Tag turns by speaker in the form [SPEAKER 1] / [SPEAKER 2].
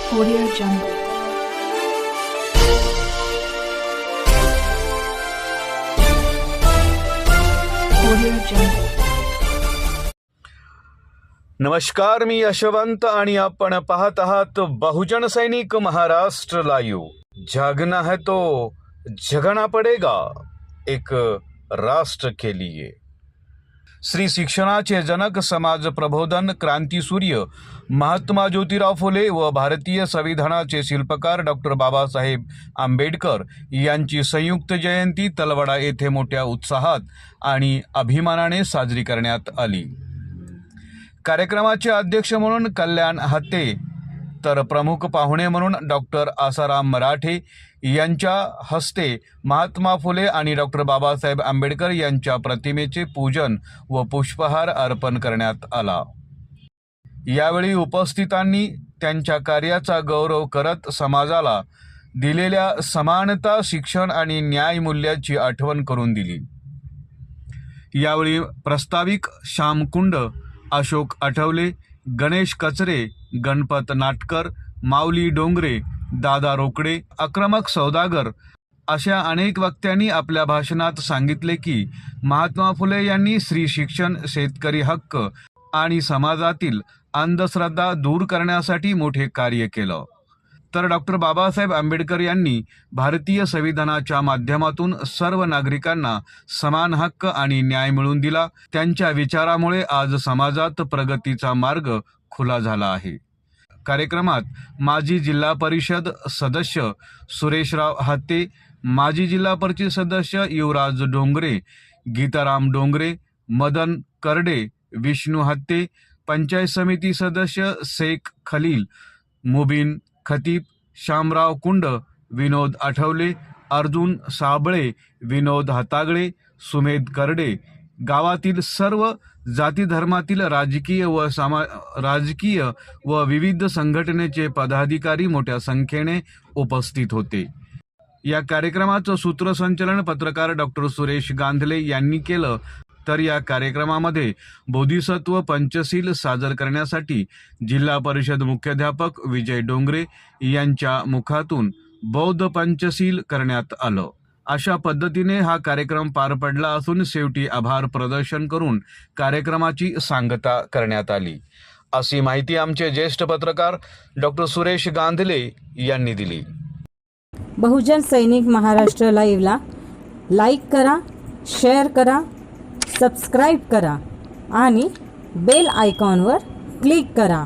[SPEAKER 1] Audio Jungle. Audio Jungle.
[SPEAKER 2] नमस्कार, मी यशवंत आणि आपण पाहत आहात बहुजन सैनिक महाराष्ट्र लाईव्ह। जागना है तो जगना पडेगा, एक राष्ट्र के लिए। श्री शिक्षणाचे जनक, समाज प्रबोधन क्रांतीसूर्य महात्मा ज्योतिराव फुले व भारतीय संविधानाचे शिल्पकार डॉक्टर बाबासाहेब आंबेडकर यांची संयुक्त जयंती तलवडा येथे मोठ्या उत्साहात आणि अभिमानाने साजरी करण्यात आली। कार्यक्रमाचे अध्यक्ष म्हणून कल्याण हत्ते तर प्रमुख पाहुणे म्हणून डॉक्टर आसाराम मराठे यांच्या हस्ते महात्मा फुले आणि डॉक्टर बाबासाहेब आंबेडकर यांच्या प्रतिमेचे पूजन व पुष्पहार अर्पण करण्यात आला। यावेळी उपस्थितांनी त्यांच्या कार्याचा गौरव करत समाजाला दिलेल्या समानता, शिक्षण आणि न्याय मूल्याची आठवण करून दिली। यावेळी प्रास्ताविक श्यामकुंड, अशोक आठवले, गणेश कचरे, गणपत नाटकर, माऊली डोंगरे, दादा रोकडे, आक्रमक सौदागर अशा अनेक वक्त्यांनी आपल्या भाषणात सांगितले की महात्मा फुले यांनी स्त्री शिक्षण, शेतकरी हक्क आणि समाजातील अंधश्रद्धा दूर करण्यासाठी मोठे कार्य केलं। तर डॉक्टर बाबासाहेब आंबेडकर यांनी भारतीय संविधानाच्या माध्यमातून सर्व नागरिकांना समान हक्क आणि न्याय मिळवून दिला। त्यांच्या विचारामुळे आज समाजात प्रगतीचा मार्ग खुला झाला आहे। कार्यक्रमात माजी जिल्हा परिषद सदस्य सुरेशराव हत्ते, माजी जिल्हा परिषद सदस्य युवराज डोंगरे, गीताराम डोंगरे, मदन करडे, विष्णू हत्ते, पंचायत समिती सदस्य शेख खलील, मुबीन खतीब, शामराव कुंड, विनोद आठवले, अर्जुन साबळे, विनोद हातागळे, सुमेध करडे, गावातील सर्व जाती धर्मातील राजकीय व विविध संघटनेचे पदाधिकारी मोठ्या संख्येने उपस्थित होते। या कार्यक्रमाचं सूत्रसंचालन पत्रकार डॉक्टर सुरेश गांधले यांनी केलं। तर या कार्यक्रमामध्ये बोधिसत्व पंचशील सादर करण्यासाठी जिल्हा परिषद मुख्याध्यापक विजय डोंगरे यांच्या मुखातून बौद्ध पंचशील करण्यात आलं। अशा पद्धतीने हा कार्यक्रम पार पडला असून शेवटी आभार प्रदर्शन करून कार्यक्रमाची सांगता करण्यात आली, अशी माहिती आमचे ज्येष्ठ पत्रकार डॉक्टर सुरेश गांधले यांनी दिली।
[SPEAKER 3] बहुजन सैनिक महाराष्ट्र लाईव्हला लाईक करा, शेअर करा, सबस्क्राईब करा आणि बेल आयकॉनवर क्लिक करा।